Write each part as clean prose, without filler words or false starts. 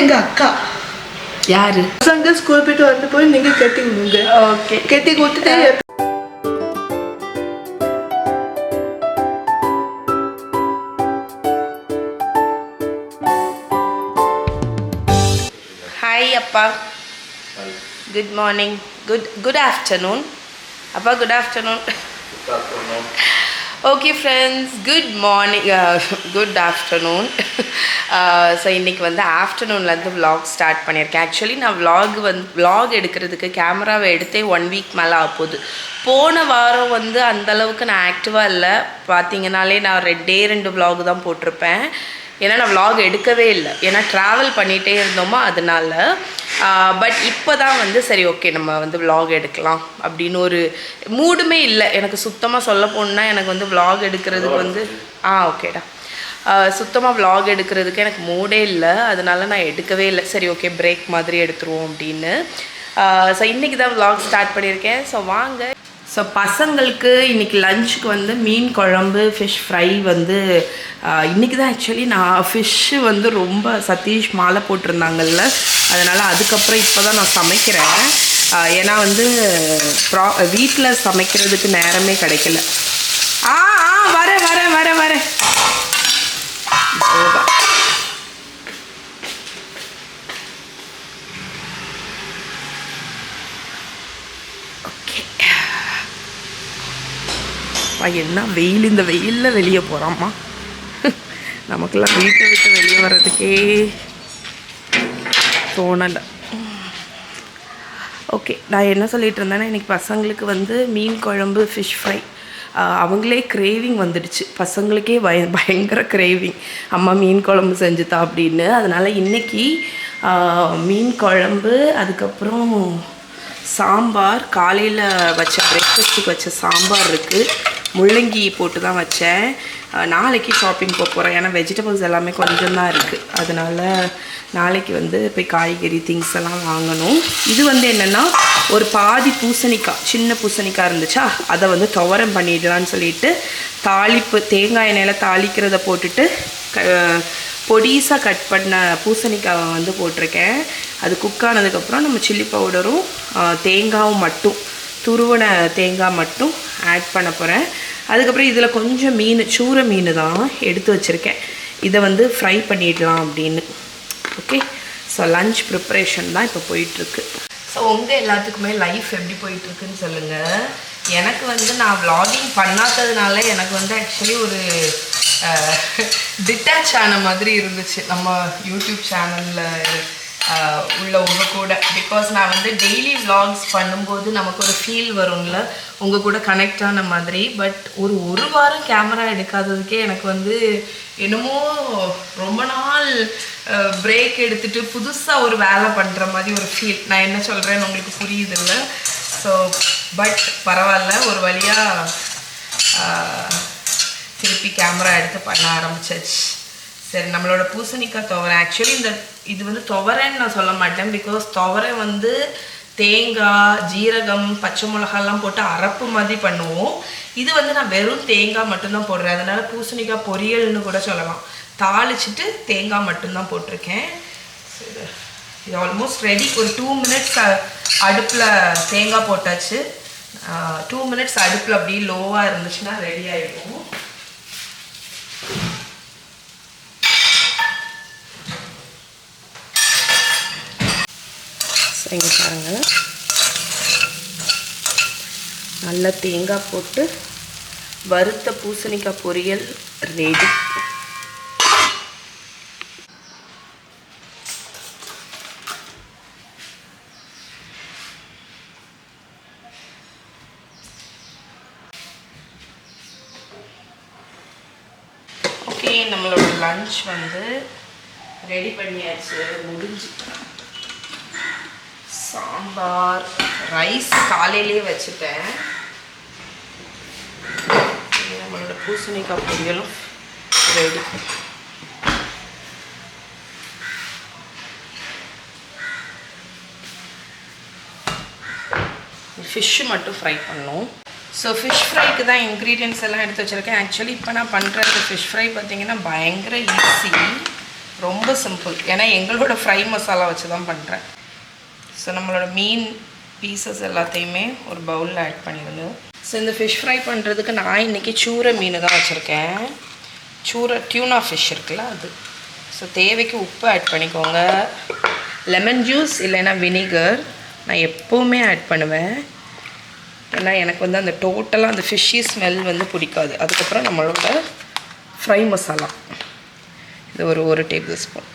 எங்க அக்கா யாரு பசங்க ஸ்கூல் போயிட்டு வந்து போய் நீங்க கட்டி விடுங்க. ஓகே கட்டி கொடுத்துட்டு ஹாய் அப்பா குட் மார்னிங் குட் ஆஃப்டர்நூன் அப்பா good afternoon okay friends good morning good afternoon so இன்றைக்கி வந்து ஆஃப்டர்நூன்லேருந்து vlog ஸ்டார்ட் பண்ணியிருக்கேன். ஆக்சுவலி நான் vlog எடுக்கிறதுக்கு கேமராவை எடுத்தே 1 வீக் மேலே ஆகப்போகுது. போன வாரம் வந்து அந்தளவுக்கு நான் ஆக்டிவாக இல்லை. பார்த்தீங்கனாலே நான் 2 vlog தான் போட்டிருப்பேன். ஏன்னா நான் vlog எடுக்கவே இல்லை, ஏன்னா ட்ராவல் பண்ணிகிட்டே இருந்தோமா அதனால. பட் இப்போ தான் வந்து சரி ஓகே நம்ம வந்து vlog எடுக்கலாம் அப்படின்னு ஒரு மூடுமே இல்லை எனக்கு. சுத்தமாக சொல்ல போனால் எனக்கு வந்து vlog எடுக்கிறதுக்கு வந்து ஓகேடா சுத்தமாக vlog எடுக்கிறதுக்கு எனக்கு மூடே இல்லை. அதனால நான் எடுக்கவே இல்லை. சரி ஓகே பிரேக் மாதிரி எடுத்துருவோம் அப்படின்னு. ஸோ இன்றைக்கி தான் vlog ஸ்டார்ட் பண்ணியிருக்கேன். ஸோ வாங்க. ஸோ பசங்களுக்கு இன்றைக்கி லஞ்சுக்கு வந்து மீன் குழம்பு ஃபிஷ் ஃப்ரை வந்து இன்றைக்கி தான் ஆக்சுவலி நான் ஃபிஷ்ஷு வந்து ரொம்ப சதீஷ் மாலை போட்டிருந்தாங்கல்ல, அதனால் அதுக்கப்புறம் இப்போ தான் நான் சமைக்கிறேன். ஏன்னா வந்து வீட்டில் சமைக்கிறதுக்கு நேரமே கிடைக்கல. வரேன் என்ன வெயில், இந்த வெயிலில் வெளியே போகிறாம்மா. நமக்கெல்லாம் வீட்டை விட்டு வெளியே வர்றதுக்கே தோணலை. ஓகே, நான் என்ன சொல்லிகிட்டு இருந்தேன்னா இன்றைக்கி பசங்களுக்கு வந்து மீன் குழம்பு ஃபிஷ் ஃப்ரை அவங்களே கிரேவிங் வந்துடுச்சு. பசங்களுக்கே பயங்கர கிரேவிங், அம்மா மீன் குழம்பு செஞ்சுதா அப்படின்னு. அதனால் இன்றைக்கி மீன் குழம்பு, அதுக்கப்புறம் சாம்பார், காலையில் வச்ச பிரேக்ஃபாஸ்ட்டுக்கு வச்ச சாம்பார் இருக்குது. முள்ளங்கி போட்டு தான் வச்சேன். நாளைக்கு ஷாப்பிங் போகிறேன், ஏன்னா வெஜிடபிள்ஸ் எல்லாமே கொஞ்சம் தான் இருக்குது. அதனால் நாளைக்கு வந்து போய் காய்கறி திங்ஸ் எல்லாம் வாங்கணும். இது வந்து என்னென்னா ஒரு பாதி பூசணிக்காய், சின்ன பூசணிக்காய் இருந்துச்சா, அதை வந்து துவரம் பண்ணிடலான்னு சொல்லிட்டு தாளிப்பு தேங்காய் எண்ணெயில் தாளிக்கிறத போட்டுட்டு பொடிசாக கட் பண்ண பூசணிக்காவை வந்து போட்டிருக்கேன். அது குக் ஆனதுக்கப்புறம் நம்ம சில்லி பவுடரும் தேங்காயும் மட்டும், துருவன தேங்காய் மட்டும் ஆட் பண்ண போகிறேன். அதுக்கப்புறம் இதில் கொஞ்சம் மீன், சூரை மீன் தான் எடுத்து வச்சுருக்கேன். இதை வந்து ஃப்ரை பண்ணிடலாம் அப்படின்னு. ஓகே, ஸோ லன்ச் ப்ரிப்ரேஷன் தான் இப்போ போயிட்டுருக்கு. ஸோ உங்கள் எல்லாத்துக்குமே லைஃப் எப்படி போயிட்டுருக்குன்னு சொல்லுங்கள். எனக்கு வந்து நான் vlogging பண்ணாததுனால எனக்கு வந்து ஆக்சுவலி ஒரு டிட்டாச் ஆன மாதிரி இருந்துச்சு நம்ம யூடியூப் சேனலில் உள்ள உங்கள் கூட. பிகாஸ் நான் வந்து டெய்லி vlogs பண்ணும்போது நமக்கு ஒரு ஃபீல் வரும்ல, உங்கள் கூட கனெக்ட் ஆன மாதிரி. பட் ஒரு வாரம் கேமரா எடுக்காததுக்கே எனக்கு வந்து என்னமோ ரொம்ப நாள் பிரேக் எடுத்துகிட்டு புதுசாக ஒரு வேலை பண்ணுற மாதிரி ஒரு ஃபீல். நான் என்ன சொல்கிறேன்னு உங்களுக்கு புரியுதில்ல. ஸோ பட் பரவாயில்ல, ஒரு வழியாக திருப்பி கேமரா எடுத்து பண்ண ஆரம்பிச்சாச்சு. சரி, நம்மளோட பூசணிக்காய் துவரை, ஆக்சுவலி இது வந்து துவரைன்னு நான் சொல்ல மாட்டேன். பிகாஸ் துவரை வந்து தேங்காய், ஜீரகம், பச்சை மிளகாலாம் போட்டு அரப்பு மாதிரி பண்ணுவோம். இது வந்து நான் வெறும் தேங்காய் மட்டும்தான் போடுறேன். அதனால் பூசணிக்காய் பொரியல்னு கூட சொல்லலாம். தாளிச்சிட்டு தேங்காய் மட்டும்தான் போட்டிருக்கேன். இது ஆல்மோஸ்ட் ரெடி. ஒரு 2 மினிட்ஸ் அடுப்பில் தேங்காய் போட்டாச்சு. 2 மினிட்ஸ் அடுப்பில் அப்படியே லோவாக இருந்துச்சுன்னா ரெடி ஆகிடும். இங்கே பாருங்க, நல்ல தேங்காய் போட்டு வறுத்த பூசணிக்காய் பொரியல் ரெடி. ஓகே, நம்மளோட லன்ச் வந்து ரெடி பண்ணியாச்சு, முடிஞ்சு. சாம்பார், ரைஸ் காலையிலே வச்சுட்டேன். நம்மளோட பூசணிக்காய் பொரியலும் ரெடி. ஃபிஷ்ஷு மட்டும் ஃப்ரை பண்ணோம். ஸோ ஃபிஷ் ஃப்ரைக்கு தான் இன்க்ரீடியன்ட்ஸ் எல்லாம் எடுத்து வச்சுருக்கேன். ஆக்சுவலி இப்போ நான் பண்ணுற ஃபிஷ் ஃப்ரை பார்த்திங்கன்னா பயங்கர ஈஸி, ரொம்ப சிம்பிள். ஏன்னா எங்களோட ஃப்ரை மசாலா வச்சு தான் பண்ணுறேன். ஸோ நம்மளோட மீன் பீசஸ் எல்லாத்தையுமே ஒரு பவுலில் ஆட் பண்ணிடுங்க. ஸோ இந்த ஃபிஷ் ஃப்ரை பண்ணுறதுக்கு நான் இன்றைக்கி சூரை மீன் தான் வச்சுருக்கேன். டியூனா ஃபிஷ் இருக்குல்ல அது. ஸோ தேவைக்கு உப்பு ஆட் பண்ணிக்கோங்க. லெமன் ஜூஸ் இல்லைன்னா வினிகர் நான் எப்போவுமே ஆட் பண்ணுவேன். ஏன்னா எனக்கு வந்து அந்த டோட்டலாக அந்த ஃபிஷ்ஷி ஸ்மெல் வந்து பிடிக்காது. அதுக்கப்புறம் நம்மளோட ஃப்ரை மசாலா இது ஒரு டேபிள் ஸ்பூன்,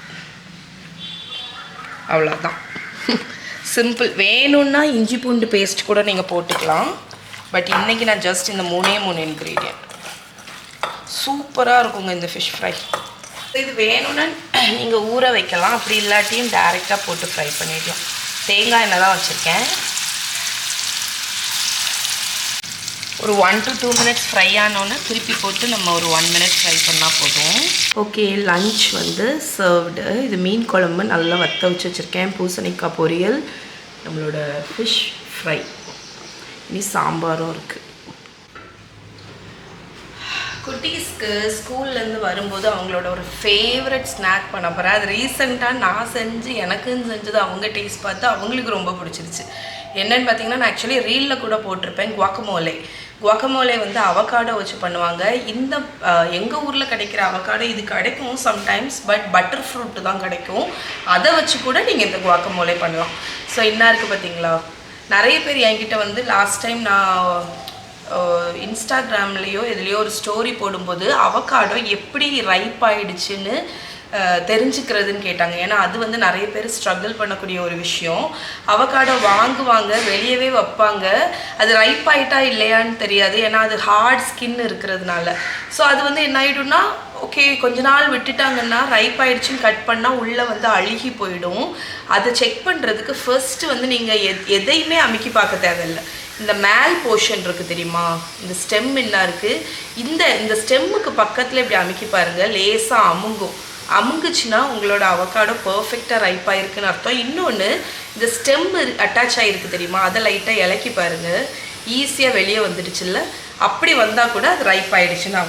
அவ்வளோதான். சிம்பிள். வேணும்னா இஞ்சி பூண்டு பேஸ்ட் கூட நீங்கள் போட்டுக்கலாம். பட் இன்றைக்கி நான் ஜஸ்ட் இந்த 3 இன்க்ரீடியன்ட். சூப்பராக இருக்குங்க இந்த ஃபிஷ் ஃப்ரை. இது வேணும்னா நீங்கள் ஊற வைக்கலாம், அப்படி இல்லாட்டியும் டைரெக்டாக போட்டு ஃப்ரை பண்ணிடலாம். தேங்காய் எண்ணெய் தான் வச்சுருக்கேன். ஒரு 1 to 2 மினிட்ஸ் ஃப்ரை ஆனோன்னு திருப்பி போட்டு நம்ம ஒரு 1 மினிட் ஃப்ரை பண்ணால் போதும். ஓகே, லன்ச் வந்து சர்வ்டு. இது மீன் குழம்பு நல்லா வற்ற வச்சு வச்சுருக்கேன். பூசணிக்காய் பொரியல், நம்மளோட ஃபிஷ் ஃப்ரை, இனி சாம்பாரும் இருக்குது. குட்டீஸ்க்கு ஸ்கூல்லேருந்து வரும்போது அவங்களோட ஒரு ஃபேவரட் ஸ்நாக் பண்ண போகிறேன். அது ரீசெண்டாக நான் செஞ்சு எனக்குன்னு செஞ்சது அவங்க டேஸ்ட் பார்த்து அவங்களுக்கு ரொம்ப பிடிச்சிருச்சு. என்னென்னு பார்த்தீங்கன்னா, நான் ஆக்சுவலி ரீலில் கூட போட்டிருப்பேன். குவாக்கமோலே வந்து அவகாடோ வச்சு பண்ணுவாங்க. இந்த எங்கள் ஊரில் கிடைக்கிற அவகாடோ இது கிடைக்கும் சம்டைம்ஸ், பட் பட்டர் ஃப்ரூட்டு தான் கிடைக்கும். அதை வச்சு கூட நீங்கள் இந்த குவாக்கமோலே பண்ணலாம். ஸோ என்ன இருக்குது பார்த்தீங்களா, நிறைய பேர் என்கிட்ட வந்து லாஸ்ட் டைம் நான் இன்ஸ்டாகிராம்லேயோ எதுலேயோ ஒரு ஸ்டோரி போடும்போது அவகாடோ எப்படி ரைப் ஆகிடுச்சின்னு தெரிஞ்சுக்கிறதுன்னு கேட்டாங்க. ஏன்னா அது வந்து நிறைய பேர் ஸ்ட்ரகிள் பண்ணக்கூடிய ஒரு விஷயம். அவகாடோ வாங்குவாங்க, வெளியவே வைப்பாங்க, அது ரைப் ஆகிட்டா இல்லையான்னு தெரியாது. ஏன்னா அது ஹார்ட் ஸ்கின் இருக்கிறதுனால. ஸோ அது வந்து என்ன ஆகிடும்னா, ஓகே கொஞ்ச நாள் விட்டுட்டாங்கன்னா ரைப் ஆகிடுச்சின்னு கட் பண்ணால் உள்ளே வந்து அழுகி போயிடும். அதை செக் பண்ணுறதுக்கு ஃபர்ஸ்ட்டு வந்து நீங்கள் எதையுமே அமுக்கி பார்க்க தேவையில்லை. இந்த மேல் போர்ஷன் இருக்குது தெரியுமா, இந்த ஸ்டெம் என்ன இருக்குது, இந்த ஸ்டெம்முக்கு பக்கத்தில் இப்படி அமுக்கி பாருங்கள். லேசாக அமுங்குச்சுன்னா உங்களோட அவகாடோ பர்ஃபெக்டாக ரைப் ஆகிருக்குன்னு அர்த்தம். இன்னொன்று, இந்த ஸ்டெம் அட்டாச் ஆகிருக்கு தெரியுமா, அதை லைட்டாக இலக்கி பாருங்கள். ஈஸியாக வெளியே வந்துடுச்சுல்ல, அப்படி வந்தால் கூட அது ரைப் ஆகிடுச்சுன்னு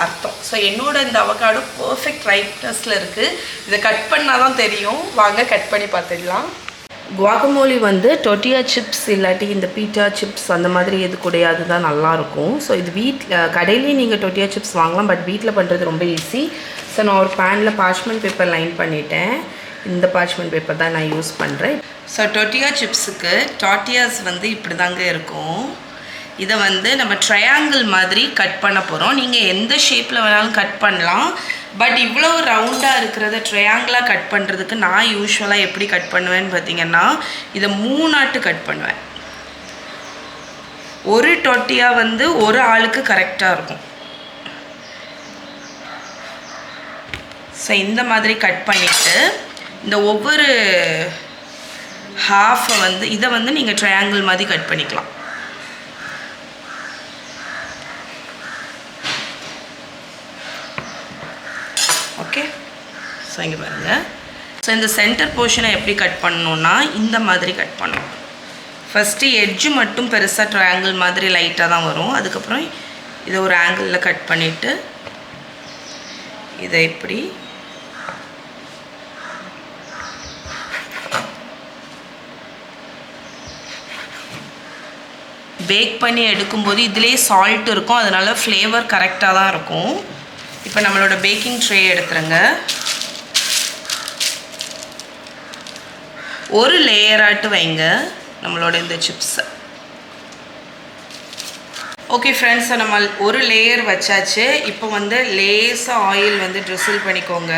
அர்த்தம். ஸோ என்னோட இந்த அவகாடோ பர்ஃபெக்ட் ரைப்னஸில் இருக்குது. இதை கட் பண்ணால் தான் தெரியும். வாங்க கட் பண்ணி பார்த்துடலாம். குவாக்கமோலி வந்து டொட்டியா சிப்ஸ் இல்லாட்டி இந்த பீட்டா சிப்ஸ் அந்த மாதிரி எது கூடையாது தான் நல்லாயிருக்கும். ஸோ இது கடையிலேயும் நீங்கள் டொட்டியா சிப்ஸ் வாங்கலாம், பட் வீட்டில் பண்ணுறது ரொம்ப ஈஸி. ஸோ நான் ஒரு பேனில் பார்ச்மெண்ட் பேப்பர் லைன் பண்ணிட்டேன். இந்த பார்ச்மெண்ட் பேப்பர் தான் நான் யூஸ் பண்ணுறேன். ஸோ டொட்டியா சிப்ஸுக்கு டாட்டியாஸ் வந்து இப்படி தாங்க இருக்கும். இதை வந்து நம்ம ட்ரையாங்கிள் மாதிரி கட் பண்ண போகிறோம். நீங்கள் எந்த ஷேப்பில் வேணாலும் கட் பண்ணலாம். பட் இவ்வளோ ரவுண்டாக இருக்கிறத ட்ரையாங்கிளாக கட் பண்ணுறதுக்கு நான் யூஸ்வலாக எப்படி கட் பண்ணுவேன்னு பார்த்தீங்கன்னா, இதை 3 கட் பண்ணுவேன். ஒரு டொட்டியா வந்து ஒரு ஆளுக்கு கரெக்டாக இருக்கும். ஸோ இந்த மாதிரி கட் பண்ணிவிட்டு இந்த ஒவ்வொரு ஹாஃபை வந்து இதை வந்து நீங்கள் ட்ரையாங்கிள் மாதிரி கட் பண்ணிக்கலாம். ஓகே, ஸோ இங்கே பாருங்கள். ஸோ இந்த சென்டர் போர்ஷனை எப்படி கட் பண்ணணுன்னா இந்த மாதிரி கட் பண்ணணும். ஃபஸ்ட்டு எட்ஜு மட்டும் பெருசாக ட்ரையாங்கிள் மாதிரி லைட்டாக தான் வரும். அதுக்கப்புறம் இதை ஒரு ஆங்கிளில் கட் பண்ணிவிட்டு இதை இப்படி பேக் பண்ணி எடுக்கும்போது இதுலேயே சால்ட் இருக்கும், அதனால் ஃப்ளேவர் கரெக்டாக தான் இருக்கும். இப்போ நம்மளோட பேக்கிங் ட்ரே எடுத்துருங்க. ஒரு லேயராட்டு வைங்க நம்மளோட இந்த சிப்ஸை. ஓகே ஃப்ரெண்ட்ஸ், நம்ம ஒரு லேயர் வச்சாச்சு. இப்போ வந்து லேசாக ஆயில் வந்து ட்ரிசில் பண்ணிக்கோங்க.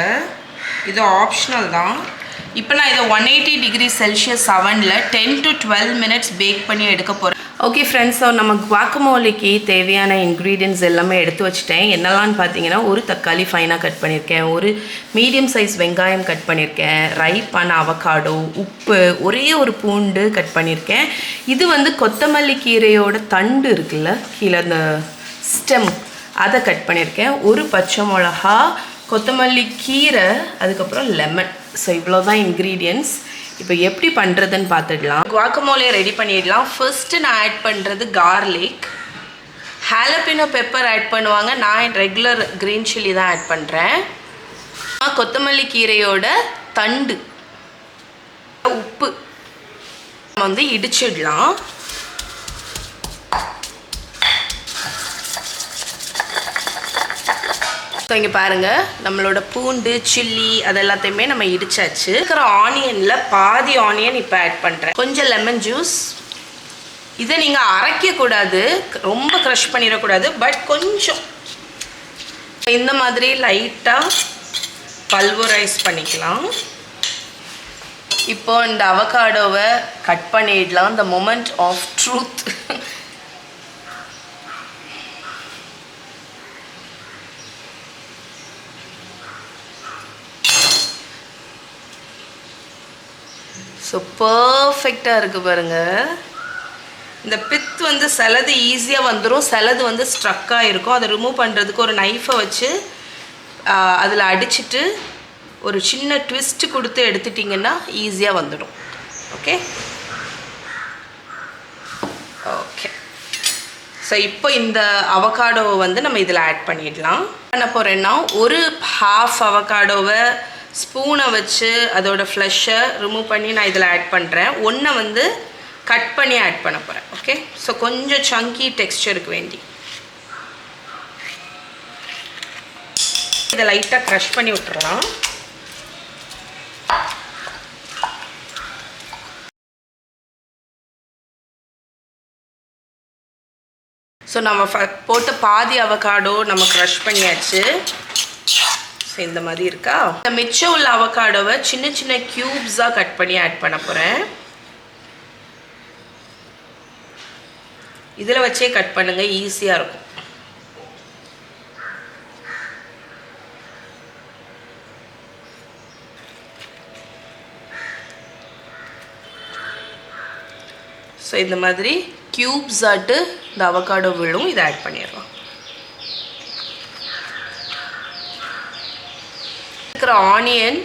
இது ஆப்ஷனல் தான். இப்போ நான் இதை 180 டிகிரி செல்சியஸ் அவனில் 10 to 12 மினிட்ஸ் பேக் பண்ணி எடுக்க போகிறேன். ஓகே ஃப்ரெண்ட்ஸ், ஸோ நம்ம குவாக்கமோலிக்கு தேவையான இன்க்ரீடியன்ட்ஸ் எல்லாமே எடுத்து வச்சுட்டேன். என்னெல்லாம்னு பார்த்தீங்கன்னா, ஒரு தக்காளி ஃபைனாக கட் பண்ணியிருக்கேன், ஒரு மீடியம் சைஸ் வெங்காயம் கட் பண்ணியிருக்கேன், ரைப்பான அவகாடோ, உப்பு, ஒரே ஒரு பூண்டு கட் பண்ணியிருக்கேன். இது வந்து கொத்தமல்லி கீரையோட தண்டு இருக்குல்ல கீழே அந்த ஸ்டெம், அதை கட் பண்ணியிருக்கேன். ஒரு பச்சை மிளகா, கொத்தமல்லி கீரை, அதுக்கப்புறம் லெமன். ஸோ இவ்வளோ தான் இன்க்ரீடியன்ட்ஸ். இப்போ எப்படி பண்ணுறதுன்னு பார்த்துடலாம். குவாக்கமோலே ரெடி பண்ணிடலாம். ஃபர்ஸ்ட்டு நான் ஆட் பண்ணுறது கார்லிக், ஹாலபினோ பெப்பர் ஆட் பண்ணுவாங்க. நான் ரெகுலர் க்ரீன் சில்லி தான் ஆட் பண்ணுறேன். கொத்தமல்லி கீரையோட தண்டு, உப்பு நம்ம வந்து இடிச்சிடலாம். ஸோ இங்கே பாருங்கள், நம்மளோட பூண்டு, சில்லி அது எல்லாத்தையுமே நம்ம இடிச்சாச்சு. இருக்கிற ஆனியனில் பாதி ஆனியன் இப்போ ஆட் பண்ணுறேன். கொஞ்சம் லெமன் ஜூஸ். இதை நீங்கள் அரைக்கக்கூடாது, ரொம்ப க்ரஷ் பண்ணிடக்கூடாது, பட் கொஞ்சம் இந்த மாதிரி லைட்டாக பல்வரைஸ் பண்ணிக்கலாம். இப்போ இந்த அவகாடோவை கட் பண்ணிடலாம். The moment of truth. So பர்ஃபெக்டாக இருக்குது பாருங்கள். இந்த பித் வந்து சிலது ஈஸியாக வந்துடும், சிலது வந்து ஸ்ட்ரக்காக இருக்கும். அதை ரிமூவ் பண்ணுறதுக்கு ஒரு நைஃபை வச்சு அதில் அடிச்சுட்டு ஒரு சின்ன ட்விஸ்ட் கொடுத்து எடுத்துட்டிங்கன்னா ஈஸியாக வந்துடும். Okay okay. ஸோ இப்போ இந்த அவகாடோவை வந்து நம்ம இதில் ஆட் பண்ணிடலாம். பண்ண போகிறேன்னா ஒரு ஹாஃப் அவகாடோவை ஸ்பூனை வச்சு அதோட ஃப்ளஷை ரிமூவ் பண்ணி நான் இதில் ஆட் பண்ணுறேன். ஒன்றை வந்து கட் பண்ணி ஆட் பண்ண போகிறேன். ஓகே, ஸோ கொஞ்சம் சங்கி டெக்ஸ்சருக்கு வேண்டி இதை லைட்டாக க்ரஷ் பண்ணி விட்டுறலாம். ஸோ நம்ம போட்ட பாதி அவகாடோ நம்ம க்ரஷ் பண்ணியாச்சு. ஸோ இந்த மாதிரி இருக்கா. இந்த மிச்சம் உள்ள அவகாடோவை சின்ன சின்ன க்யூப்ஸாக கட் பண்ணி ஆட் பண்ண போகிறேன். இதில் வச்சே கட் பண்ணுங்கள், ஈஸியாக இருக்கும். ஸோ இந்த மாதிரி க்யூப்ஸ் ஆட்டு இந்த அவகாடோ விழும். இதை ஆட் பண்ணிடலாம். இருக்கிற ஆனியன்,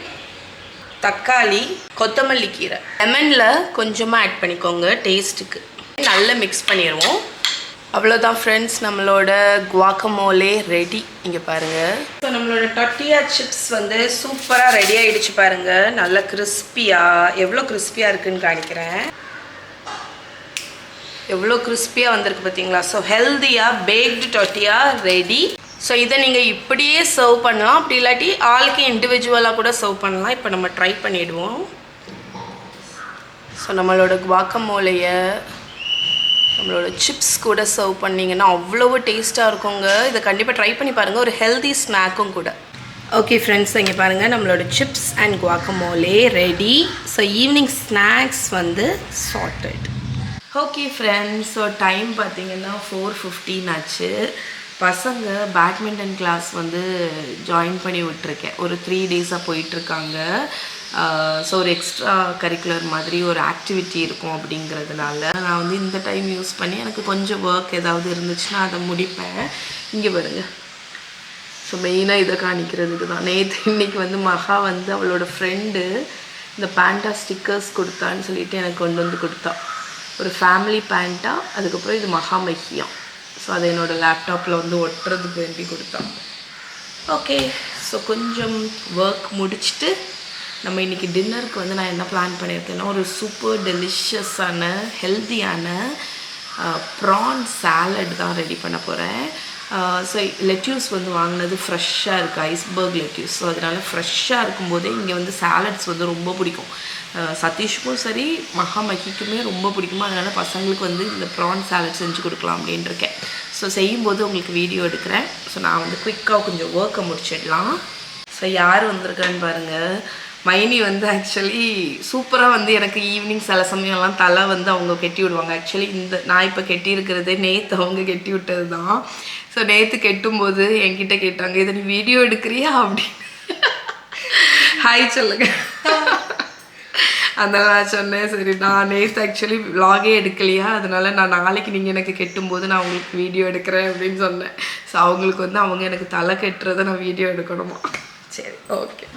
தக்காளி, கொத்தமல்லி கீரை, லெமனில் கொஞ்சமாக ஆட் பண்ணிக்கோங்க டேஸ்ட்டுக்கு. நல்லா மிக்ஸ் பண்ணிடுவோம். அவ்வளோதான் ஃப்ரெண்ட்ஸ், நம்மளோட குவாக்கமோலே ரெடி. இங்கே பாருங்கள். ஸோ நம்மளோட டொர்ட்டியா சிப்ஸ் வந்து சூப்பராக ரெடி ஆகிடுச்சு பாருங்கள். நல்லா கிறிஸ்பியாக, எவ்வளோ கிறிஸ்பியாக இருக்குதுன்னு காணிக்கிறேன். எவ்வளோ கிறிஸ்பியாக வந்திருக்கு பார்த்தீங்களா. ஸோ ஹெல்த்தியாக பேக்டு டொர்ட்டியா ரெடி. ஸோ இதை நீங்கள் இப்படியே சர்வ் பண்ணலாம், அப்படி இல்லாட்டி ஆளுக்கு இண்டிவிஜுவலாக கூட சர்வ் பண்ணலாம். இப்போ நம்ம ட்ரை பண்ணிவிடுவோம். ஸோ நம்மளோட குவாக்கமோலையை நம்மளோட சிப்ஸ் கூட சர்வ் பண்ணிங்கன்னா அவ்வளோ டேஸ்ட்டாக இருக்குங்க. இதை கண்டிப்பாக ட்ரை பண்ணி பாருங்கள், ஒரு ஹெல்தி ஸ்நாக்கும் கூட. ஓகே ஃப்ரெண்ட்ஸ், இங்கே பாருங்கள், நம்மளோட chips and guacamole ready. So evening snacks வந்து started. Okay friends, so time பார்த்திங்கன்னா 4:15 ஆச்சு. பசங்க பேட்மிண்டன் கிளாஸ் வந்து ஜாயின் பண்ணி விட்டுருக்கேன். ஒரு 3 டேஸாக போயிட்டுருக்காங்க. ஸோ ஒரு எக்ஸ்ட்ரா கரிக்குலர் மாதிரி ஒரு ஆக்டிவிட்டி இருக்கும் அப்படிங்கிறதுனால நான் வந்து இந்த டைம் யூஸ் பண்ணி எனக்கு கொஞ்சம் ஒர்க் ஏதாவது இருந்துச்சுன்னா அதை முடிப்பேன். இங்கே பாருங்கள். ஸோ மெயினாக இதை காணிக்கிறதுக்கு தான். இன்றைக்கி வந்து மகா வந்து அவளோட ஃப்ரெண்டு இந்த பேண்டா ஸ்டிக்கர்ஸ் கொடுத்தான்னு சொல்லிட்டு எனக்கு கொண்டு வந்து கொடுத்தா. ஒரு ஃபேமிலி பேண்டா, அதுக்கப்புறம் இது மகா மஹியா. ஸோ அதை என்னோடய லேப்டாப்பில் வந்து ஒட்டுறதுக்கு வேண்டி கொடுத்தான். ஓகே, ஸோ கொஞ்சம் ஒர்க் முடிச்சுட்டு நம்ம இன்றைக்கி டின்னருக்கு வந்து நான் என்ன பிளான் பண்ணியிருக்கேன்னா ஒரு சூப்பர் டெலிஷியஸான ஹெல்த்தியான ப்ரான் சாலட் தான் ரெடி பண்ண போகிறேன். ஸோ லெட்யூஸ் வந்து வாங்கினது ஃப்ரெஷ்ஷாக இருக்குது, ஐஸ்பர்க் லெட்யூஸ். ஸோ அதனால் ஃப்ரெஷ்ஷாக இருக்கும்போதே இங்கே வந்து சாலட்ஸ் வந்து ரொம்ப பிடிக்கும். சதீஷுக்கும் சரி மகா மகிக்குமே ரொம்ப பிடிக்குமா, அதனால் பசங்களுக்கு வந்து இந்த ப்ரான் சாலட் செஞ்சு கொடுக்கலாம் அப்படின்ட்டு இருக்கேன். ஸோ செய்யும்போது உங்களுக்கு வீடியோ எடுக்கிறேன். ஸோ நான் வந்து குயிக்காக கொஞ்சம் ஒர்க்கை முடிச்சிடலாம். ஸோ யார் வந்திருக்கான்னு பாருங்கள். மைனி வந்து ஆக்சுவலி சூப்பராக வந்து எனக்கு ஈவினிங் சில சமயம்லாம் தலை வந்து அவங்க கெட்டி விடுவாங்க. ஆக்சுவலி இந்த நான் இப்போ கெட்டியிருக்கிறதே நேற்று அவங்க கெட்டி விட்டது தான். ஸோ நேற்று கெட்டும்போது என்கிட்ட கேட்டாங்க, இதை நீ வீடியோ எடுக்கிறியா அப்படின்னு. ஹாய் சொல்லுங்க. அதனால் நான் சொன்னேன், சரி நான் நேற்று ஆக்சுவலி விலாகே எடுக்கலையா, அதனால் நான் நாளைக்கு நீங்கள் எனக்கு கெட்டும்போது நான் உங்களுக்கு வீடியோ எடுக்கிறேன் அப்படின்னு சொன்னேன். ஸோ அவங்களுக்கு வந்து அவங்க எனக்கு தலை கெட்டுறதை நான் வீடியோ எடுக்கணுமா. சரி, ஓகே.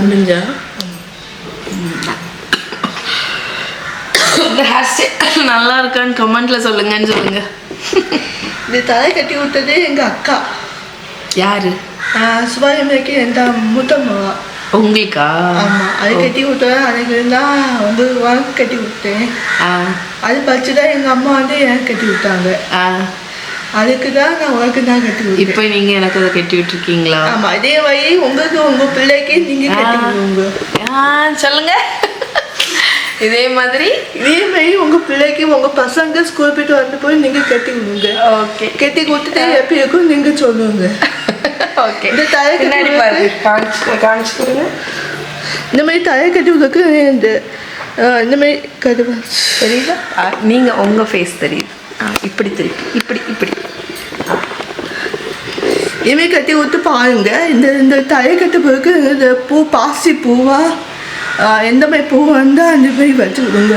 முடிஞ்சா இந்த ஹேர் ஸ்டைல் நல்லா இருக்கான்னு கமெண்ட்டில் சொல்லுங்கன்னு சொல்லுங்க. இந்த தலை கட்டி விட்டது எங்கள் அக்கா. யாரு? சுபாயமைக்கு எந்த மூத்தம்மாவா. உங்களுக்கா? ஆமாம், அது கட்டி விட்டேன். அதுக்கு தான் 9 ரூபா கட்டி விட்டேன். அது பறிச்சு தான் எங்கள் அம்மா வந்து எனக்கு கட்டி விட்டாங்க. அதுக்கு தான் நான் உனக்கு தான் கட்டி விட்டேன். இப்போ நீங்கள் எனக்கு அதை கட்டி விட்டுருக்கீங்களா? ஆமாம், இதே வழி உங்களுக்கு உங்கள் பிள்ளைக்கு நீங்கள் கட்டி விடுங்க. சொல்லுங்க. இதே மாதிரி உங்கள் பிள்ளைக்கு உங்கள் பசங்க ஸ்கூல் போய்ட்டு வந்து போய் நீங்கள் கட்டி விடுங்க. ஓகே, கட்டி கொடுத்துட்டு எப்படி இருக்கும் நீங்கள் சொல்லுங்க. ஓகே, இந்த தலை பின்னாடி பாருங்க, காமிச்சு கொடுங்க. இந்த மாதிரி தலை கட்டி விடுறதுக்கு இந்த மாதிரி கட்டுவா தெரியுதா? நீங்கள் உங்கள் ஃபேஸ் தெரியுது. இப்படி திருப்பி இப்படி இப்படி இதுமாரி கட்டி விட்டு பாருங்க. இந்த தலை கட்டு பிறகு இந்த பூ பாசி பூவா எந்த மாதிரி பூ வந்தால் அந்த மாதிரி வச்சு விடுங்க.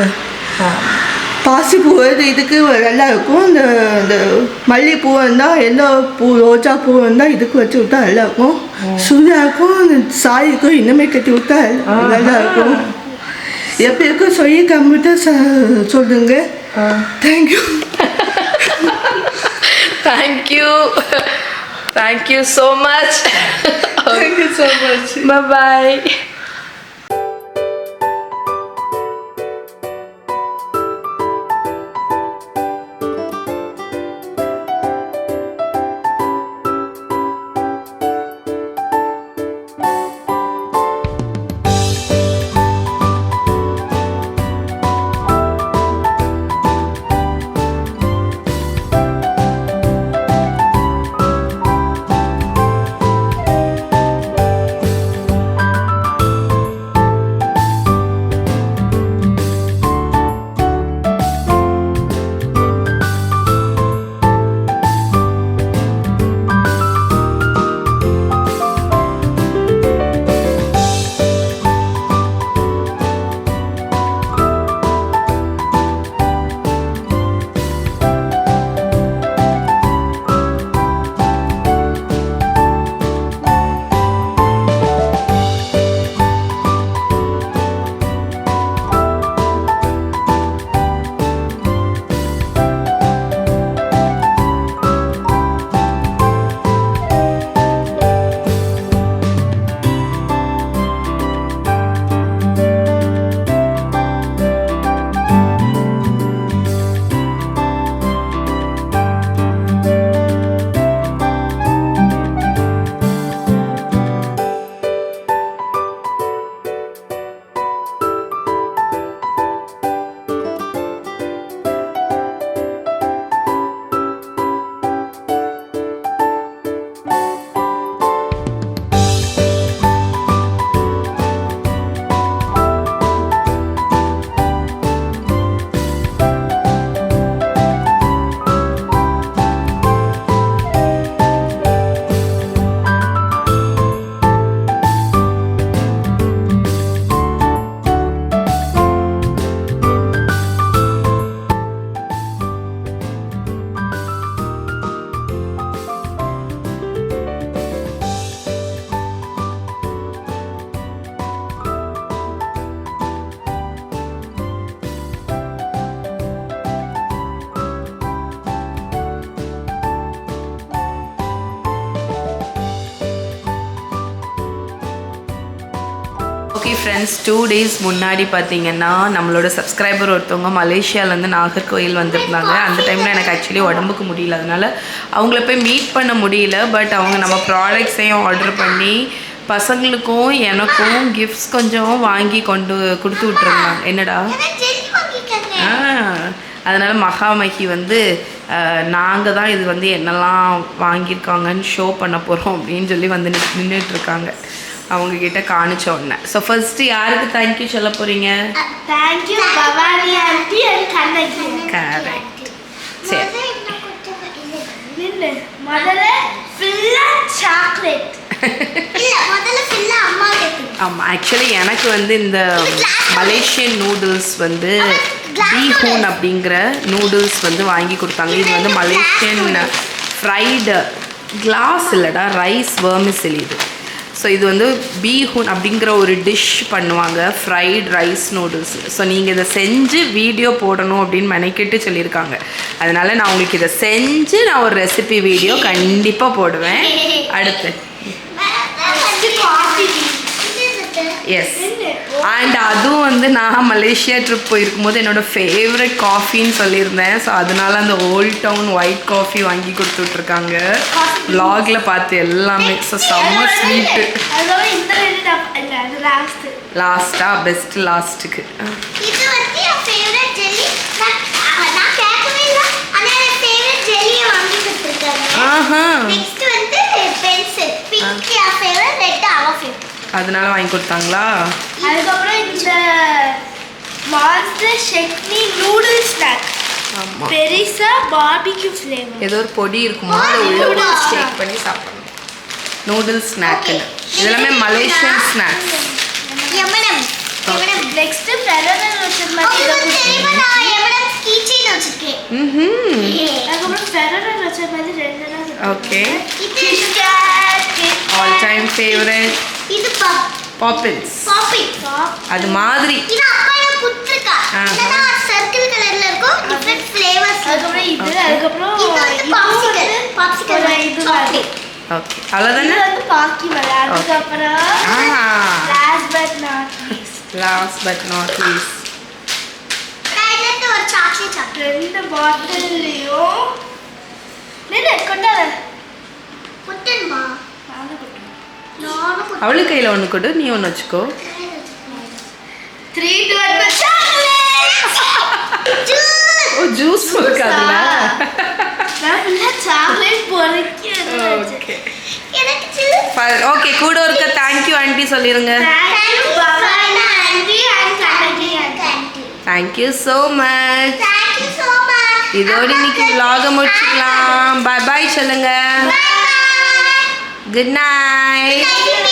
பாசி பூ இதுக்கு நல்லா இருக்கும். இந்த மல்லிகைப்பூ வந்தால் எல்லோ பூ ரோஜா பூ வந்தால் இதுக்கு வச்சு விட்டா நல்லா இருக்கும். சூர்யாவுக்கும் இந்த சாரிக்கும் இந்தமாதிரி கட்டி விட்டா நல்லா இருக்கும். எப்படி இருக்கும் சொல்லி கம்ப்யூட்டர் சொல்லுங்க. Thank you. Thank you so much. Thank you so much. Bye. Okay friends, 2 days முன்னாடி பார்த்தீங்கன்னா நம்மளோட சப்ஸ்கிரைபர் ஒருத்தவங்க மலேசியாவிலேருந்து நாகர்கோயில் வந்திருந்தாங்க. அந்த டைமில் எனக்கு ஆக்சுவலி உடம்புக்கு முடியல, அதனால் அவங்கள போய் மீட் பண்ண முடியல. பட் அவங்க நம்ம ப்ராடக்ட்ஸையும் ஆர்டர் பண்ணி பசங்களுக்கும் எனக்கும் கிஃப்ட்ஸ் கொஞ்சம் வாங்கி கொடுத்து விட்டுருந்தாங்க. என்னடா அதனால் மகாமகி வந்து நாங்கள் தான் இது வந்து என்னெல்லாம் வாங்கியிருக்காங்கன்னு ஷோ பண்ண போகிறோம் அப்படின்னு சொல்லி வந்து நின்றுட்டுருக்காங்க. அவங்கக்கிட்ட காணிச்ச உடனே. ஸோ ஃபர்ஸ்ட்டு யாருக்கு தேங்க்யூ சொல்ல போகிறீங்க? Thank you Bhavani aunty and Kannagi. Correct. சரி, முதல்ல ஃபுல்லா சாக்லேட். இல்ல, முதல்ல ஃபுல்லா அம்மா கேக்கு. ஆமாம், ஆக்சுவலி எனக்கு வந்து இந்த மலேசியன் நூடுல்ஸ் வந்து பீஹூன் அப்படிங்கிற நூடுல்ஸ் வந்து வாங்கி கொடுத்தாங்க. இது வந்து மலேசியன் ஃப்ரைடு கிளாஸ் இல்லைடா, ரைஸ் வெர்மிசெலி இது. ஸோ இது வந்து பீஹூன் அப்படிங்கிற ஒரு டிஷ் பண்ணுவாங்க, ஃப்ரைட் ரைஸ் நூடுல்ஸ். ஸோ நீங்கள் இதை செஞ்சு வீடியோ போடணும் அப்படின்னு மெனக்கிட்டு சொல்லியிருக்காங்க. அதனால் நான் உங்களுக்கு இதை செஞ்சு நான் ஒரு ரெசிபி வீடியோ கண்டிப்பாக போடுவேன். அடுத்து எஸ், அண்ட் அதுவும் வந்து நான் மலேசியா ட்ரிப் போயிருக்கும் போது என்னோடய ஃபேவரட் காஃபின்னு சொல்லியிருந்தேன். ஸோ அதனால அந்த ஓல்ட் டவுன் ஒயிட் காஃபி வாங்கி கொடுத்துட்ருக்காங்க. vlogல பார்த்து எல்லாமே. ஸோ செம்ம ஸ்வீட்டு. லாஸ்ட்டா பெஸ்ட் லாஸ்ட்டுக்கு அதனால வாங்கி கொடுத்தாங்களா? அதுக்கப்புறம் இந்த மாஸ்டர் சட்னி நூடுல்ஸ் ஸ்நாக். ஆமாம், பெரிசா பார்பிக்யூ ஃப்ளேவர். ஏதோ ஒரு பொடி இருக்குமோ அதை உள்ள ஸ்டேக் பண்ணி சாப்பிடணும். நூடுல்ஸ் ஸ்நாக்கு இதெல்லாமே Malaysian snacks. Next Ferrero Rocher மாதிரி நான் எம்எம் கீச்சைன் வச்சிருக்கேன். அதுக்கப்புறம் ஃபெரரல் ரோச்சர் மாதிரி ரெண்டுனா. Okay, KitKat all time favourite. இது பாப்பின்ஸ். அது மாதிரி இது அப்பா எனக்கு குடுத்துருக்கா. என்னன்னா சர்க்கிள் கலர்ல இருக்கும், டிஃபரண்ட் ஃப்ளேவர்ஸ். அதுக்கப்புறம் அதுக்கப்புறம் பாப்சிகல் இது மாதிரி. ஓகே, அவ்வளோதானே. இது வந்து பாக்கி வர. அதுக்கப்புறம் லாஸ்ட் பட் நாட் லீஸ்ட் ஒரு சாக்லேட் ரெண்டு பாட்டில்லையும் நின்னு கொண்டாத குட்டன்மா. அவளுக்கு கையில் ஒன்று கொடு, நீ ஒன்று வச்சுக்கோ. 3 2 1 சாக்லேட். ஓ, ஜூஸ் இருக்கு அதுல. நான் ஃபுல்லா சாக்லேட் பொறுக்கியது. ஓகே, எனக்கு ஜூஸ். ஓகே, கூட ஒருக்க தேங்க் யூ ஆண்டி சொல்லிருங்க. Thank you Baba aunty and aunty. Thank you so much. Thank you so much. இதோட இன்னைக்கு vlog முடிச்சுக்கலாம். பை பை சொல்லுங்க. Good night. Thank you.